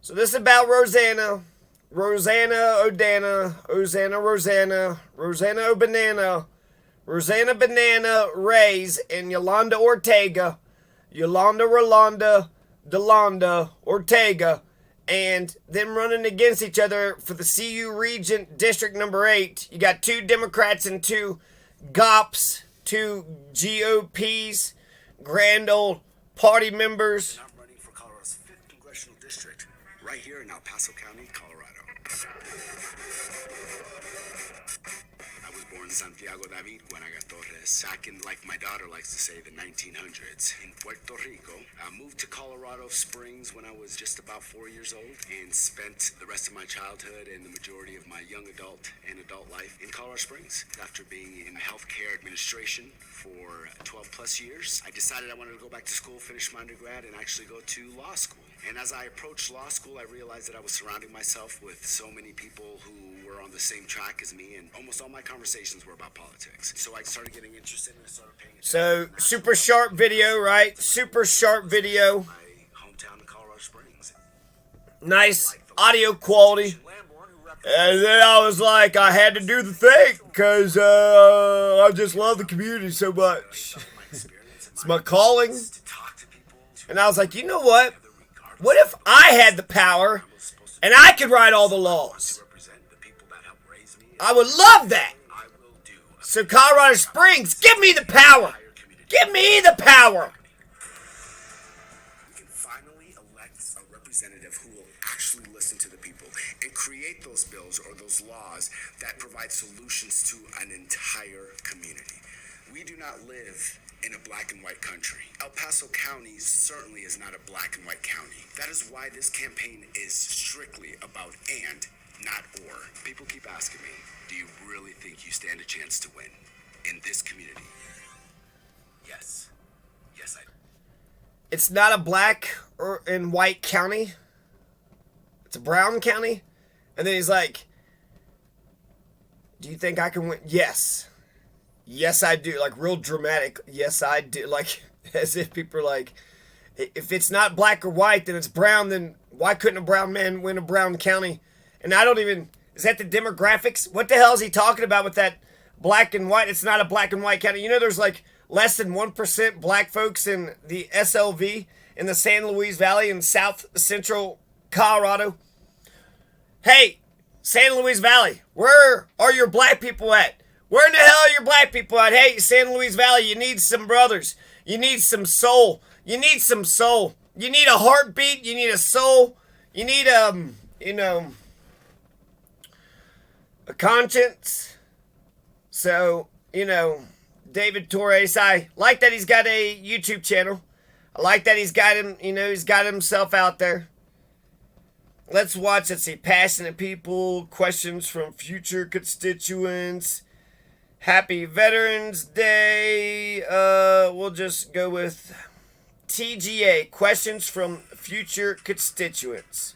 So this is about Rosanna. Rosanna O'Dana. Rosanna O'Banana. Rosanna Banana Reyes and Yolanda Ortega. Rolanda, Delonda, Ortega. And them running against each other for the CU Regent District number 8. You got 2 Democrats and 2 GOPs, 2 GOPs, grand old party members. I'm running for Colorado's 5th congressional district, right here in El Paso County, Colorado. I was born Santiago David Guanaga Torres, back in, like my daughter likes to say, the 1900s. In Puerto Rico, I moved to Colorado Springs when I was just about 4 years old and spent the rest of my childhood and the majority of my young adult and adult life in Colorado Springs. After being in healthcare administration for 12 plus years, I decided I wanted to go back to school, finish my undergrad, and actually go to law school. And as I approached law school, I realized that I was surrounding myself with so many people who were on the same track as me, and almost all my conversations were about politics. So I started getting interested and I started paying attention. So, super sharp video, right? Super sharp video. My hometown in Colorado Springs. Nice audio quality. And then I was like, I had to do the thing because I just love the community so much. It's my calling. And I was like, you know what? What if I had the power and I could write all the laws? I would love that. So Colorado Springs, give me the power. Give me the power. We can finally elect a representative who will actually listen to the people and create those bills or those laws that provide solutions to an entire community. We do not live in a black and white country. El Paso County certainly is not a black and white county. That is why this campaign is strictly about and, not or. People keep asking me, do you really think you stand a chance to win in this community? Yes. Yes, I do. It's not a black or and white county. It's a brown county. And then he's like, do you think I can win? Yes. Yes, I do. Like, real dramatic. Yes, I do. Like, as if people are like, if it's not black or white, then it's brown. Then why couldn't a brown man win a brown county? And I don't even, is that the demographics? What the hell is he talking about with that black and white? It's not a black and white county. You know, there's like less than 1% black folks in the SLV, in the San Luis Valley in south central Colorado. Hey, San Luis Valley, where are your black people at? Where in the hell are your black people at? Hey, San Luis Valley, you need some brothers. You need some soul. You need some soul. You need a heartbeat. You need a soul. You need, a conscience. So, David Torres, I like that he's got a YouTube channel. I like that he's got him, he's got himself out there. Let's watch, let's see, passionate people, questions from future constituents. Happy Veterans Day. We'll just go with TGA, questions from future constituents.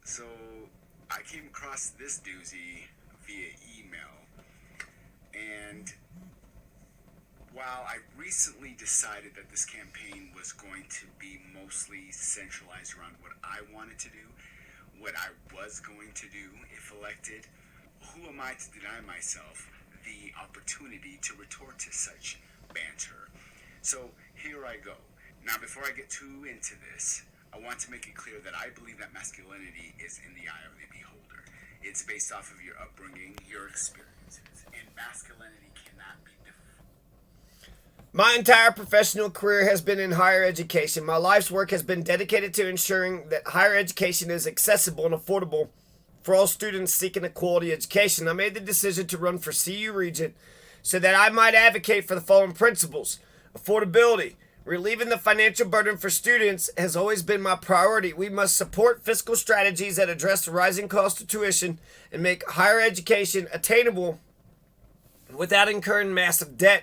So I came across this doozy via email, and while I recently decided that this campaign was going to be mostly centralized around what I wanted to do, what I was going to do if elected, who am I to deny myself the opportunity to retort to such banter? So here I go. Now, before I get too into this, I want to make it clear that I believe that masculinity is in the eye of the beholder. It's based off of your upbringing, your experiences, and masculinity cannot be defined. My entire professional career has been in higher education. My life's work has been dedicated to ensuring that higher education is accessible and affordable for all students seeking a quality education. I made the decision to run for CU Regent so that I might advocate for the following principles. Affordability. Relieving the financial burden for students has always been my priority. We must support fiscal strategies that address the rising cost of tuition and make higher education attainable without incurring massive debt.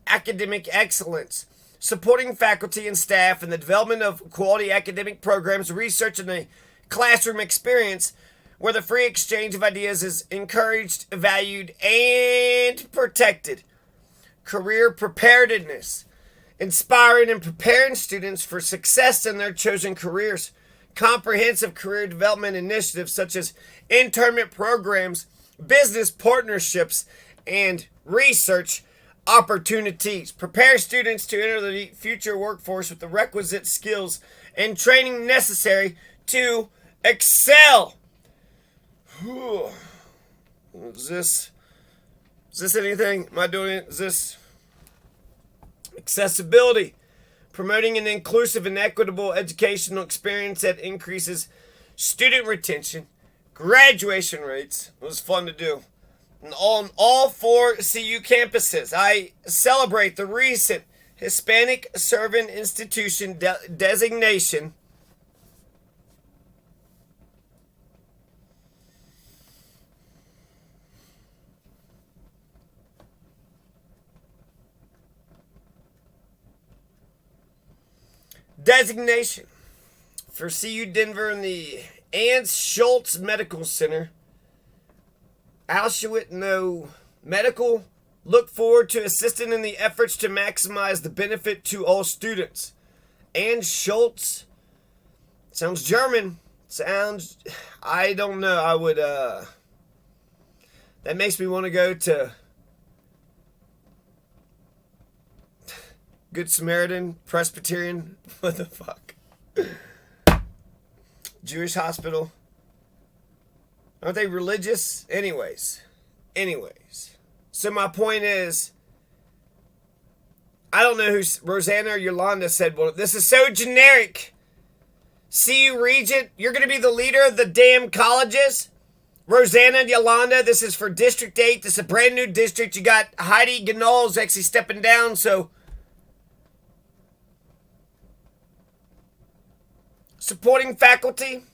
Academic excellence. Supporting faculty and staff in the development of quality academic programs, research, and the classroom experience where the free exchange of ideas is encouraged, valued, and protected. Career preparedness, inspiring and preparing students for success in their chosen careers. Comprehensive career development initiatives such as internment programs, business partnerships, and research opportunities. Prepare students to enter the future workforce with the requisite skills and training necessary to excel. Is this anything? Am I doing it? Is this accessibility? Promoting an inclusive and equitable educational experience that increases student retention, graduation rates. It was fun to do. And on all 4 CU campuses, I celebrate the recent Hispanic Servant Institution designation. Designation for CU Denver and the Ann Schultz Medical Center. Auschwitz No Medical. Look forward to assisting in the efforts to maximize the benefit to all students. Ann Schultz. Sounds German. Sounds, I don't know. I would, that makes me want to go to Good Samaritan, Presbyterian, what the fuck? Jewish hospital. Aren't they religious? Anyways. So my point is, I don't know who, Rosanna or Yolanda said, well, this is so generic. CU Regent, you're going to be the leader of the damn colleges? Rosanna and Yolanda, this is for District 8. This is a brand new district. You got Heidi Ganal's actually stepping down, so supporting faculty.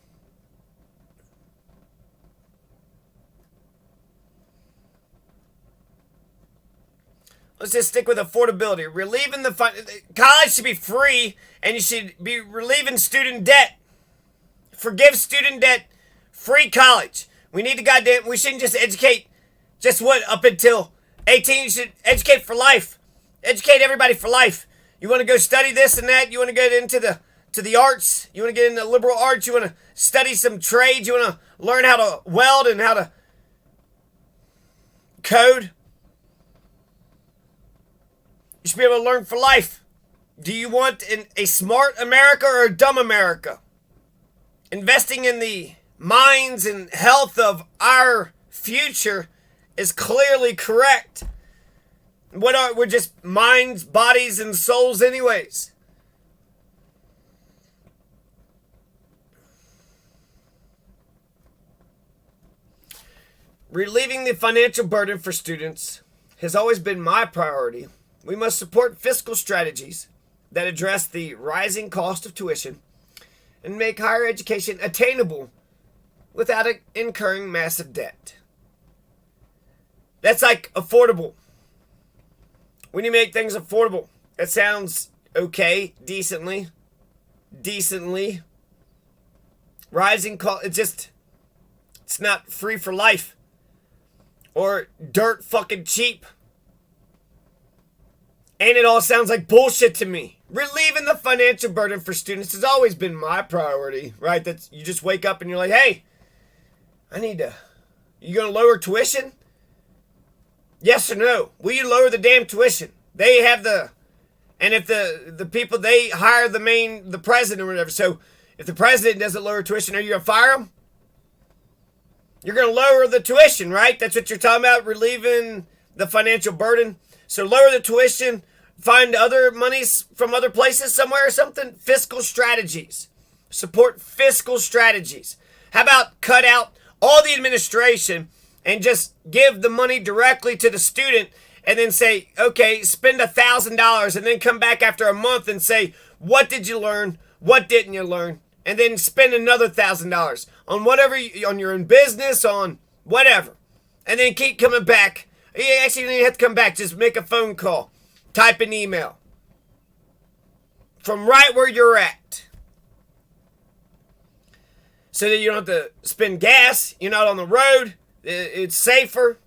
Let's just stick with affordability. Relieving the college should be free, and you should be relieving student debt. Forgive student debt. Free college. We need to we shouldn't just educate up until 18. You should educate for life. Educate everybody for life. You want to go study this and that. You want to get into the arts. You want to get into liberal arts. You want to study some trades. You want to learn how to weld and how to code. You should be able to learn for life. Do you want a smart America or a dumb America? Investing in the minds and health of our future is clearly correct. We're just minds, bodies, and souls anyways. Relieving the financial burden for students has always been my priority. We must support fiscal strategies that address the rising cost of tuition and make higher education attainable without incurring massive debt. That's like affordable. When you make things affordable, it sounds okay, decently. Rising cost, it's not free for life or dirt fucking cheap. And it all sounds like bullshit to me. Relieving the financial burden for students has always been my priority, right? That you just wake up and you're like, hey, you gonna lower tuition? Yes or no? Will you lower the damn tuition? They have and if the people, they hire the president or whatever. So if the president doesn't lower tuition, are you gonna fire him? You're gonna lower the tuition, right? That's what you're talking about, relieving the financial burden. So lower the tuition, find other monies from other places somewhere or something. Fiscal strategies. Support fiscal strategies. How about cut out all the administration and just give the money directly to the student and then say, okay, spend $1,000 and then come back after a month and say, what did you learn? What didn't you learn? And then spend another $1,000 on whatever, on your own business, on whatever. And then keep coming back. You actually don't even have to come back. Just make a phone call. Type an email. From right where you're at. so that you don't have to spend gas. You're not on the road. It's safer.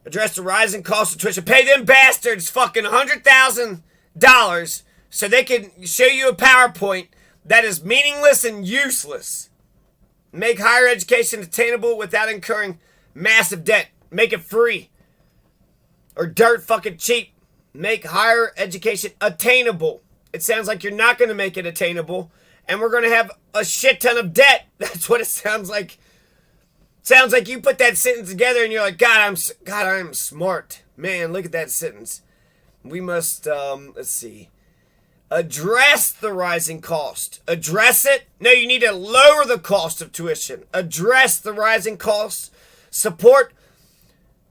Address the rising cost of tuition. Pay them bastards fucking $100,000 so they can show you a PowerPoint that is meaningless and useless. Make higher education attainable without incurring massive debt. Make it free. Or dirt fucking cheap. Make higher education attainable. It sounds like you're not going to make it attainable. And we're going to have a shit ton of debt. That's what it sounds like. Sounds like you put that sentence together and you're like, God, I'm smart. Man, look at that sentence. We must, let's see. Address the rising cost. Address it? No, you need to lower the cost of tuition. Address the rising costs. Support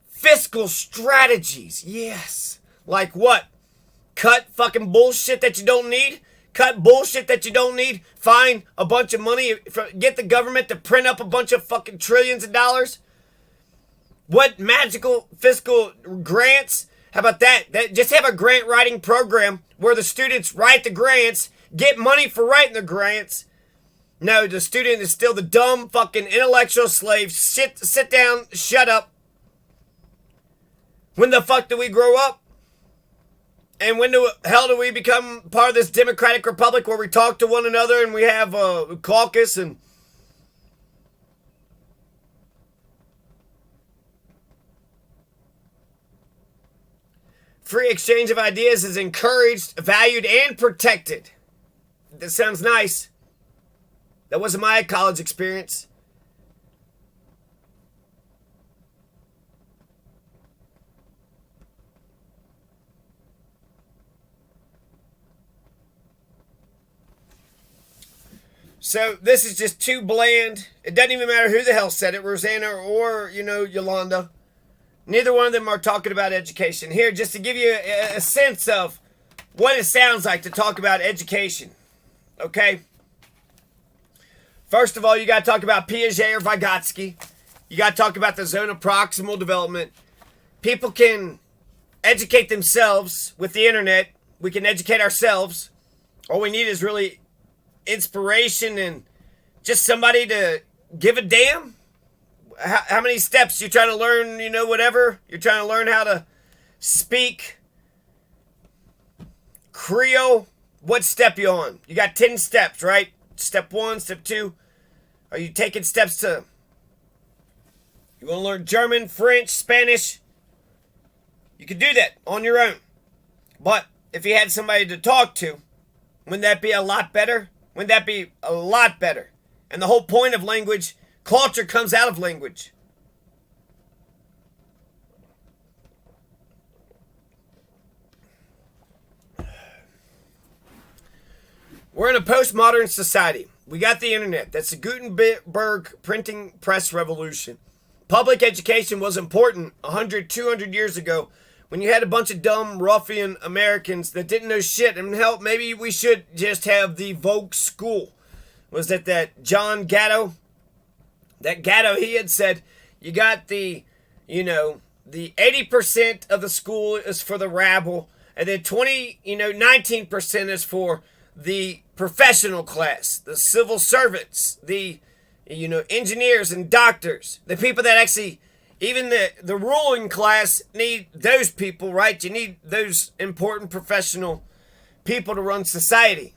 fiscal strategies. Yes. Like what? Cut fucking bullshit that you don't need? Cut bullshit that you don't need? Find a bunch of money. Get the government to print up a bunch of fucking trillions of dollars? What magical fiscal grants? How about that? Just have a grant writing program where the students write the grants, get money for writing the grants. No, the student is still the dumb fucking intellectual slave. Sit down, shut up. When the fuck do we grow up? And when the hell do we become part of this democratic republic where we talk to one another and we have a caucus and... Free exchange of ideas is encouraged, valued, and protected. That sounds nice. That wasn't my college experience. So this is just too bland. It doesn't even matter who the hell said it, Rosanna or Yolanda. Neither one of them are talking about education. Here, just to give you a sense of what it sounds like to talk about education. Okay? First of all, you got to talk about Piaget or Vygotsky. You got to talk about the zone of proximal development. People can educate themselves with the internet. We can educate ourselves. All we need is really inspiration and just somebody to give a damn. How many steps you trying to learn, whatever? You're trying to learn how to speak Creole. What step you on? You got 10 steps, right? Step 1, step 2. Are you taking steps to... You want to learn German, French, Spanish? You can do that on your own. But if you had somebody to talk to, wouldn't that be a lot better? Wouldn't that be a lot better? And the whole point of language... Culture comes out of language. We're in a postmodern society. We got the internet. That's the Gutenberg printing press revolution. Public education was important 100, 200 years ago when you had a bunch of dumb, ruffian Americans that didn't know shit. And hell, maybe we should just have the Vogue school. Was that John Gatto? That Gatto, he had said, you got the 80% of the school is for the rabble, and then 19% is for the professional class, the civil servants, the, engineers and doctors, the people that actually, even the ruling class need those people, right? You need those important professional people to run society.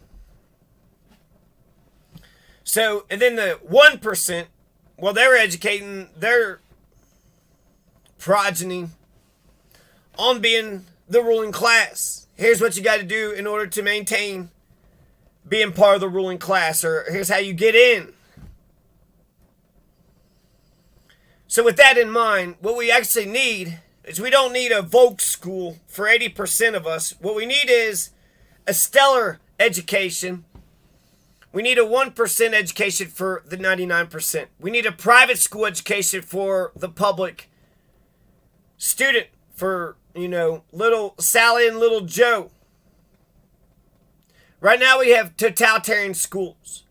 So, and then the 1%, well, they're educating their progeny on being the ruling class. Here's what you got to do in order to maintain being part of the ruling class, or here's how you get in. So with that in mind, what we actually need is we don't need a Vogue school for 80% of us. What we need is a stellar education. We need a 1% education for the 99%. We need a private school education for the public student, for, little Sally and little Joe. Right now we have totalitarian schools.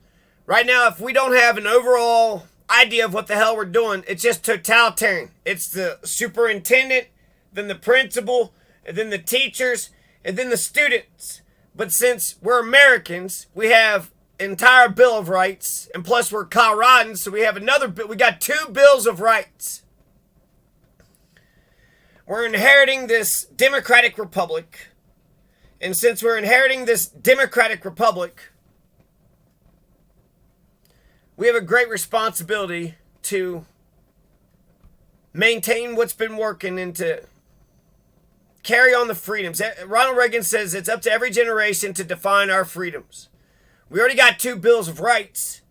Right now, if we don't have an overall idea of what the hell we're doing, it's just totalitarian. It's the superintendent, then the principal, and then the teachers, and then the students. But since we're Americans, we have entire Bill of Rights, and plus we're Coloradans, so we have we got 2 bills of rights. We're inheriting this democratic republic, and since we're inheriting this democratic republic, we have a great responsibility to maintain what's been working and to carry on the freedoms. Ronald Reagan says it's up to every generation to define our freedoms. We already got 2 bills of rights.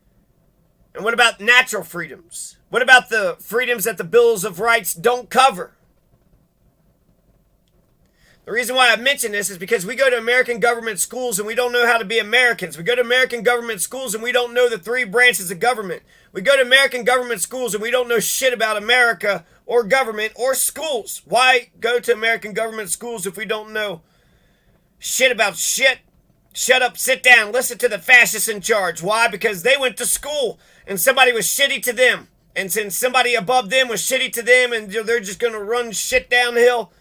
And what about natural freedoms? What about the freedoms that the bills of rights don't cover? The reason why I mention this is because we go to American government schools and we don't know how to be Americans. We go to American government schools and we don't know the 3 branches of government. We go to American government schools and we don't know shit about America or government or schools. Why go to American government schools if we don't know shit about shit? Shut up, sit down, listen to the fascists in charge. Why? Because they went to school and somebody was shitty to them. And since somebody above them was shitty to them and they're just going to run shit downhill,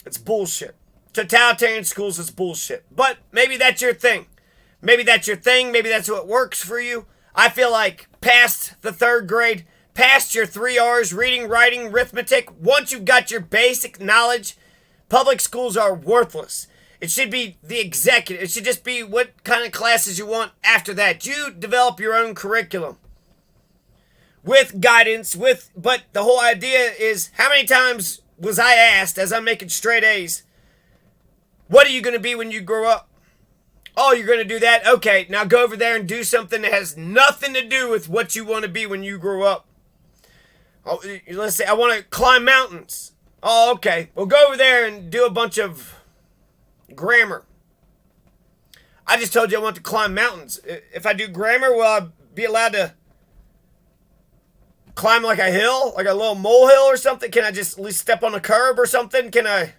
it's bullshit. Totalitarian schools is bullshit. But maybe that's your thing. Maybe that's your thing. Maybe that's what works for you. I feel like past the 3rd grade, past your 3 R's, reading, writing, arithmetic, once you've got your basic knowledge, public schools are worthless. It should be the executive. It should just be what kind of classes you want after that. You develop your own curriculum. With guidance, but the whole idea is how many times was I asked as I'm making straight A's, what are you going to be when you grow up? Oh, you're going to do that? Okay, now go over there and do something that has nothing to do with what you want to be when you grow up. Oh, let's say I want to climb mountains. Oh, okay. Well, go over there and do a bunch of grammar. I just told you I want to climb mountains. If I do grammar, will I be allowed to climb like a hill, like a little molehill or something? Can I just at least step on a curb or something? Can I?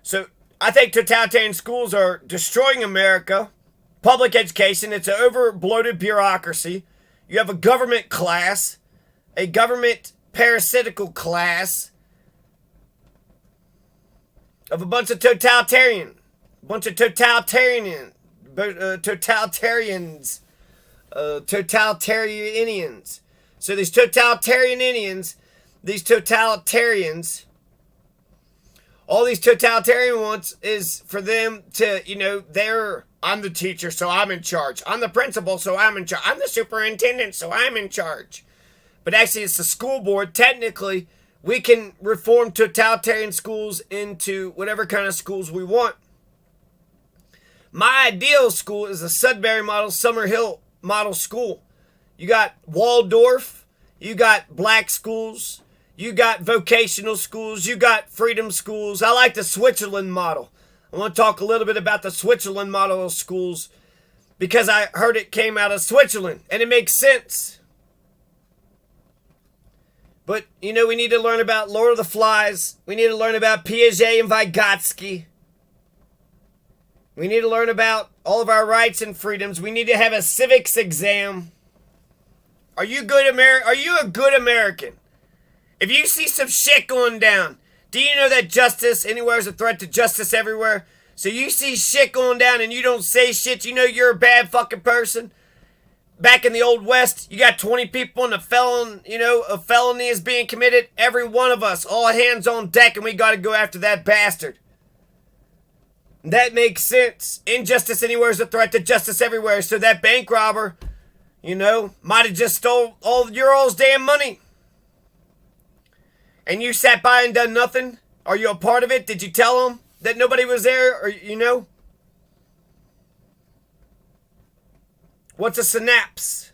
So I think totalitarian schools are destroying America. Public education, it's an over-bloated bureaucracy. You have a government class, a government parasitical class of a bunch of totalitarians. Totalitarians. So these totalitarians, all these totalitarian wants is for them to, I'm the teacher, so I'm in charge. I'm the principal, so I'm in charge. I'm the superintendent, so I'm in charge. But actually, it's the school board. Technically, we can reform totalitarian schools into whatever kind of schools we want. My ideal school is a Sudbury model, Summerhill model school. You got Waldorf, you got black schools, you got vocational schools, you got freedom schools. I like the Switzerland model. I want to talk a little bit about the Switzerland model of schools because I heard it came out of Switzerland and it makes sense. But, we need to learn about Lord of the Flies. We need to learn about Piaget and Vygotsky. We need to learn about all of our rights and freedoms. We need to have a civics exam. Are you a good American? If you see some shit going down, do you know that justice anywhere is a threat to justice everywhere? So you see shit going down and you don't say shit, you know you're a bad fucking person? Back in the Old West, you got 20 people and a felony is being committed. Every one of us, all hands on deck, and we got to go after that bastard. That makes sense. Injustice anywhere is a threat to justice everywhere. So that bank robber, might have just stole all your all's damn money. And you sat by and done nothing? Are you a part of it? Did you tell them that nobody was there? Or, What's a synapse?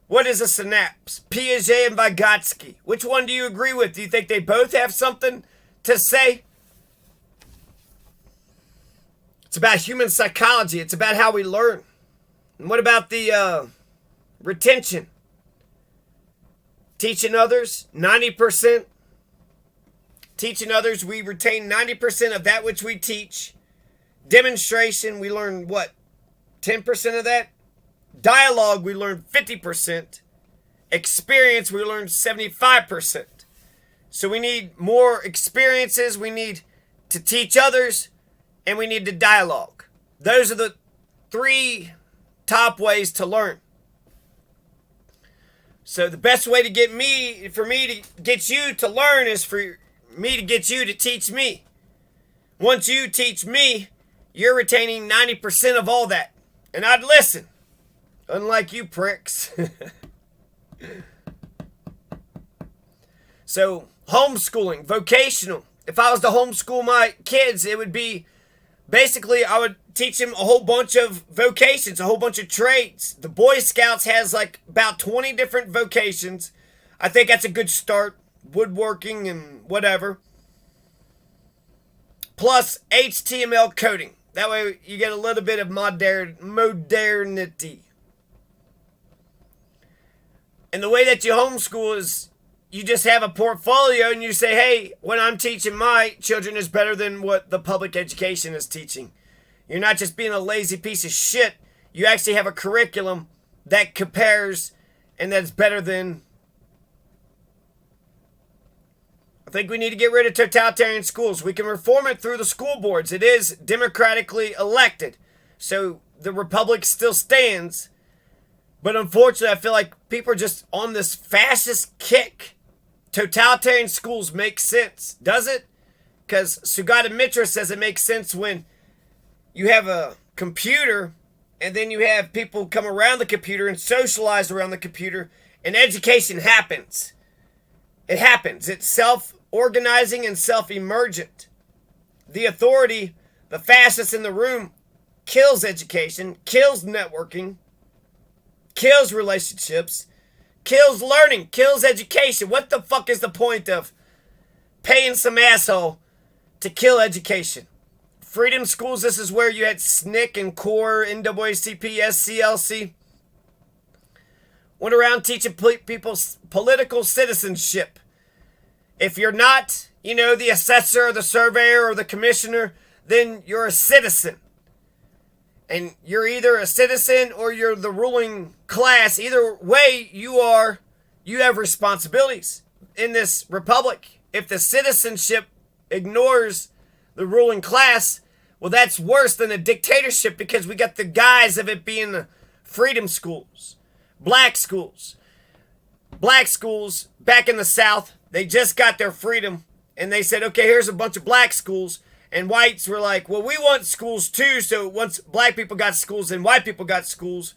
What is a synapse? Piaget and Vygotsky. Which one do you agree with? Do you think they both have something to say? It's about human psychology. It's about how we learn. And what about the retention? Teaching others, 90%. Teaching others, we retain 90% of that which we teach. Demonstration, we learn what? 10% of that? Dialogue, we learn 50%. Experience, we learn 75%. So we need more experiences. We need to teach others. and we need to dialogue. Those are the 3 top ways to learn. So the best way to get me to get you to learn is for me to get you to teach me. Once you teach me, you're retaining 90% of all that. And I'd listen. Unlike you pricks. So, homeschooling, vocational. If I was to homeschool my kids, it would be basically I would teach them a whole bunch of vocations, a whole bunch of trades. The Boy Scouts has like about 20 different vocations. I think that's a good start. Woodworking and whatever. Plus HTML coding. That way you get a little bit of modernity. And the way that you homeschool is you just have a portfolio and you say, hey, what I'm teaching my children is better than what the public education is teaching. You're not just being a lazy piece of shit. You actually have a curriculum that compares and that's better than. I think we need to get rid of totalitarian schools. We can reform it through the school boards. It is democratically elected. So the republic still stands. But unfortunately, I feel like people are just on this fascist kick. Totalitarian schools make sense. Does it? Because Sugata Mitra says it makes sense when you have a computer and then you have people come around the computer and socialize around the computer and education happens. It happens. It's self-organizing and self-emergent. The authority, the fascist in the room, kills education, kills networking, kills relationships, kills learning, kills education. What the fuck is the point of paying some asshole to kill education? Freedom schools, this is where you had SNCC and CORE, NAACP, SCLC. Went around teaching people political citizenship. If you're not, the assessor or the surveyor or the commissioner, then you're a citizen. And you're either a citizen or you're the ruling class. Either way, you have responsibilities in this republic. If the citizenship ignores the ruling class, well, that's worse than a dictatorship because we got the guise of it being the freedom schools. Black schools. Black schools back in the South, they just got their freedom. And they said, okay, here's a bunch of black schools. And whites were like, well, we want schools too. So once black people got schools, then white people got schools.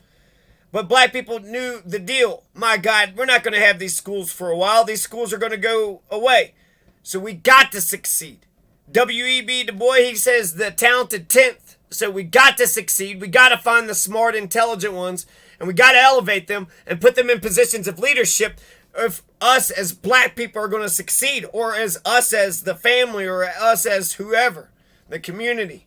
But black people knew the deal. My God, we're not going to have these schools for a while. These schools are going to go away. So we got to succeed. W.E.B. Du Bois, he says the talented 10th. So we got to succeed. We got to find the smart, intelligent ones. And we got to elevate them and put them in positions of leadership if us as black people are going to succeed, or as us as the family, or us as whoever, the community.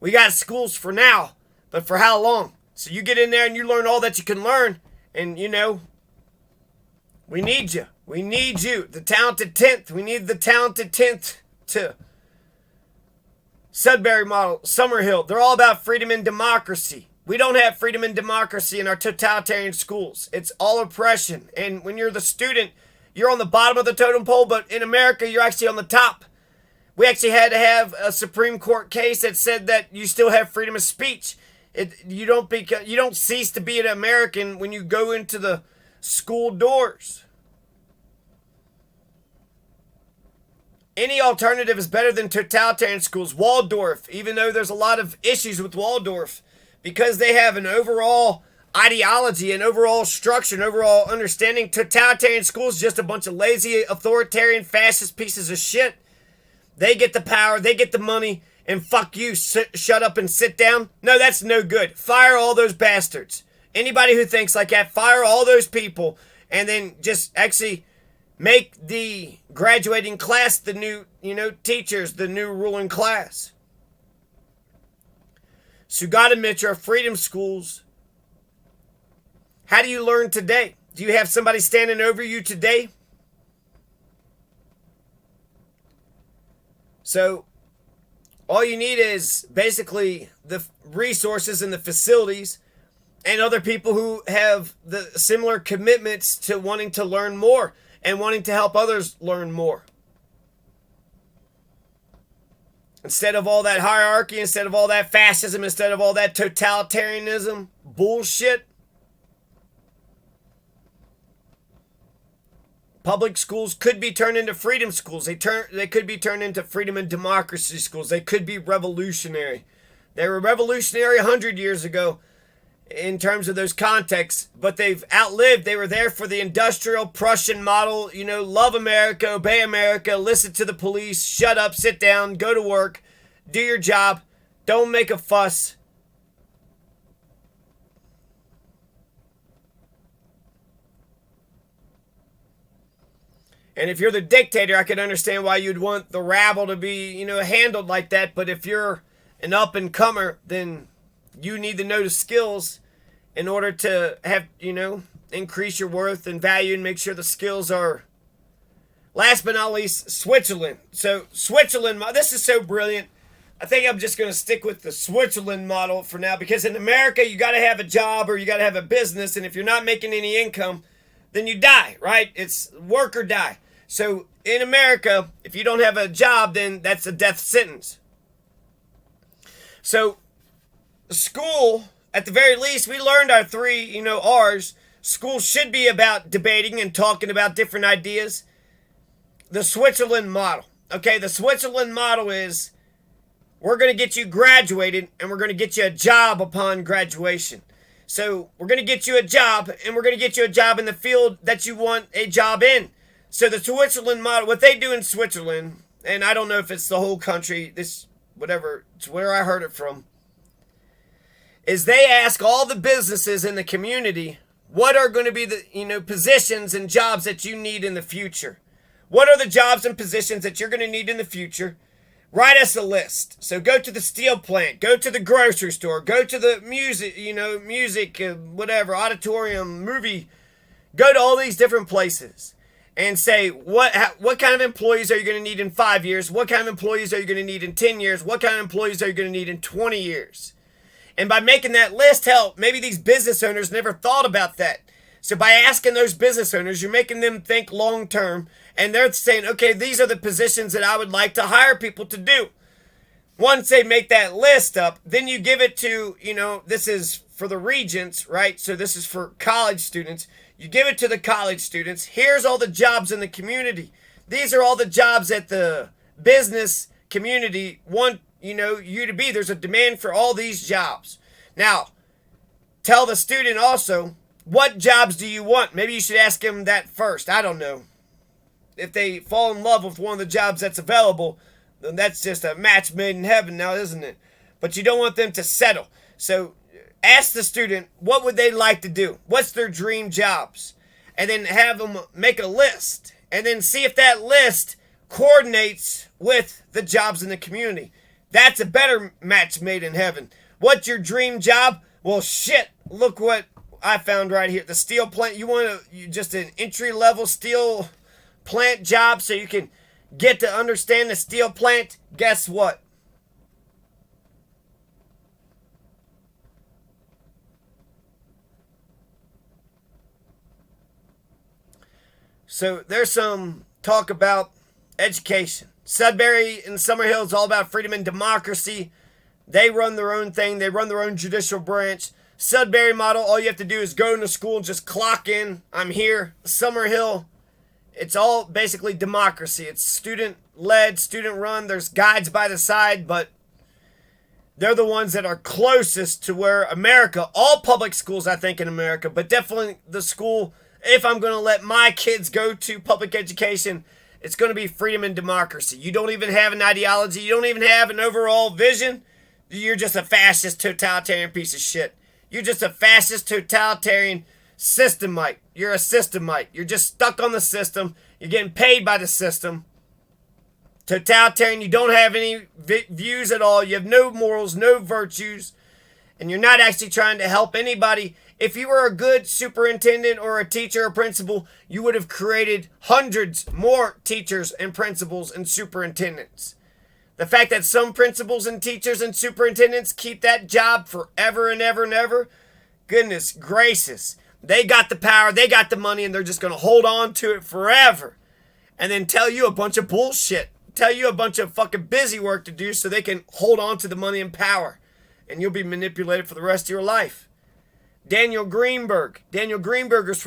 We got schools for now, but for how long? So you get in there and you learn all that you can learn, and we need you. We need you, the talented 10th. We need the talented 10th to Sudbury model, Summerhill. They're all about freedom and democracy. We don't have freedom and democracy in our totalitarian schools. It's all oppression. And when you're the student, you're on the bottom of the totem pole, but in America, you're actually on the top. We actually had to have a Supreme Court case that said that you still have freedom of speech. You don't cease to be an American when you go into the school doors. Any alternative is better than totalitarian schools. Waldorf, even though there's a lot of issues with Waldorf, because they have an overall ideology, an overall structure, an overall understanding. Totalitarian schools just a bunch of lazy, authoritarian, fascist pieces of shit. They get the power, they get the money, and fuck you, shut up and sit down. No, that's no good. Fire all those bastards. Anybody who thinks like that, fire all those people, and then just actually make the graduating class the new, teachers, the new ruling class. Sugata Mitra, freedom schools. How do you learn today? Do you have somebody standing over you today? So, all you need is basically the resources and the facilities and other people who have the similar commitments to wanting to learn more and wanting to help others learn more. Instead of all that hierarchy, instead of all that fascism, instead of all that totalitarianism bullshit, public schools could be turned into freedom schools. They could be turned into freedom and democracy schools. They could be revolutionary. They were revolutionary 100 years ago in terms of those contexts, but they've outlived. They were there for the industrial Prussian model, love America, obey America, listen to the police, shut up, sit down, go to work, do your job, don't make a fuss. And if you're the dictator, I can understand why you'd want the rabble to be, handled like that. But if you're an up-and-comer, then you need to know the skills in order to have, increase your worth and value and make sure the skills are. Last but not least, Switzerland. So Switzerland, this is so brilliant. I think I'm just going to stick with the Switzerland model for now, because in America, you got to have a job or you got to have a business. And if you're not making any income, then you die, right? It's work or die. So in America, if you don't have a job, then that's a death sentence. So school, at the very least, we learned our three, R's. School should be about debating and talking about different ideas. The Switzerland model. Okay, the Switzerland model is we're going to get you graduated and we're going to get you a job upon graduation. So we're going to get you a job, and we're going to get you a job in the field that you want a job in. So the Switzerland model, what they do in Switzerland, and I don't know if it's the whole country, it's where I heard it from, is they ask all the businesses in the community, what are going to be the, positions and jobs that you need in the future? What are the jobs and positions that you're going to need in the future? Write us a list. So go to the steel plant, go to the grocery store, go to the music, whatever, auditorium, movie. Go to all these different places and say, what kind of employees are you going to need in 5 years? What kind of employees are you going to need in 10 years? What kind of employees are you going to need in 20 years? And by making that list, maybe these business owners never thought about that. So by asking those business owners, you're making them think long term. And they're saying, okay, these are the positions that I would like to hire people to do. Once they make that list up, then you give it to, this is for the regents, right? So this is for college students. You give it to the college students. Here's all the jobs in the community. These are all the jobs that the business community want, you to be. There's a demand for all these jobs. Now, tell the student also, what jobs do you want? Maybe you should ask them that first. I don't know. If they fall in love with one of the jobs that's available, then that's just a match made in heaven now, isn't it? But you don't want them to settle. So ask the student, what would they like to do? What's their dream jobs? And then have them make a list. And then see if that list coordinates with the jobs in the community. That's a better match made in heaven. What's your dream job? Well, shit, look what I found right here. The steel plant. You want just an entry-level steel plant job so you can get to understand the steel plant? Guess what? So there's some talk about education. Sudbury and Summerhill is all about freedom and democracy. They run their own thing. They run their own judicial branch. Sudbury model, all you have to do is go into school and just clock in. I'm here. Summerhill, it's all basically democracy. It's student-led, student-run. There's guides by the side, but they're the ones that are closest to where America, all public schools, I think, in America, but definitely the school, if I'm going to let my kids go to public education, it's going to be freedom and democracy. You don't even have an ideology. You don't even have an overall vision. You're just a fascist, totalitarian piece of shit. You're just a fascist, totalitarian systemite. You're a systemite. You're just stuck on the system. You're getting paid by the system. Totalitarian, you don't have any views at all. You have no morals, no virtues. And you're not actually trying to help anybody. If you were a good superintendent or a teacher or principal, you would have created hundreds more teachers and principals and superintendents. The fact that some principals and teachers and superintendents keep that job forever and ever and ever, goodness gracious. They got the power, they got the money, and they're just going to hold on to it forever. And then tell you a bunch of bullshit. tell you a bunch of fucking busy work to do so they can hold on to the money and power. And you'll be manipulated for the rest of your life. Daniel Greenberger's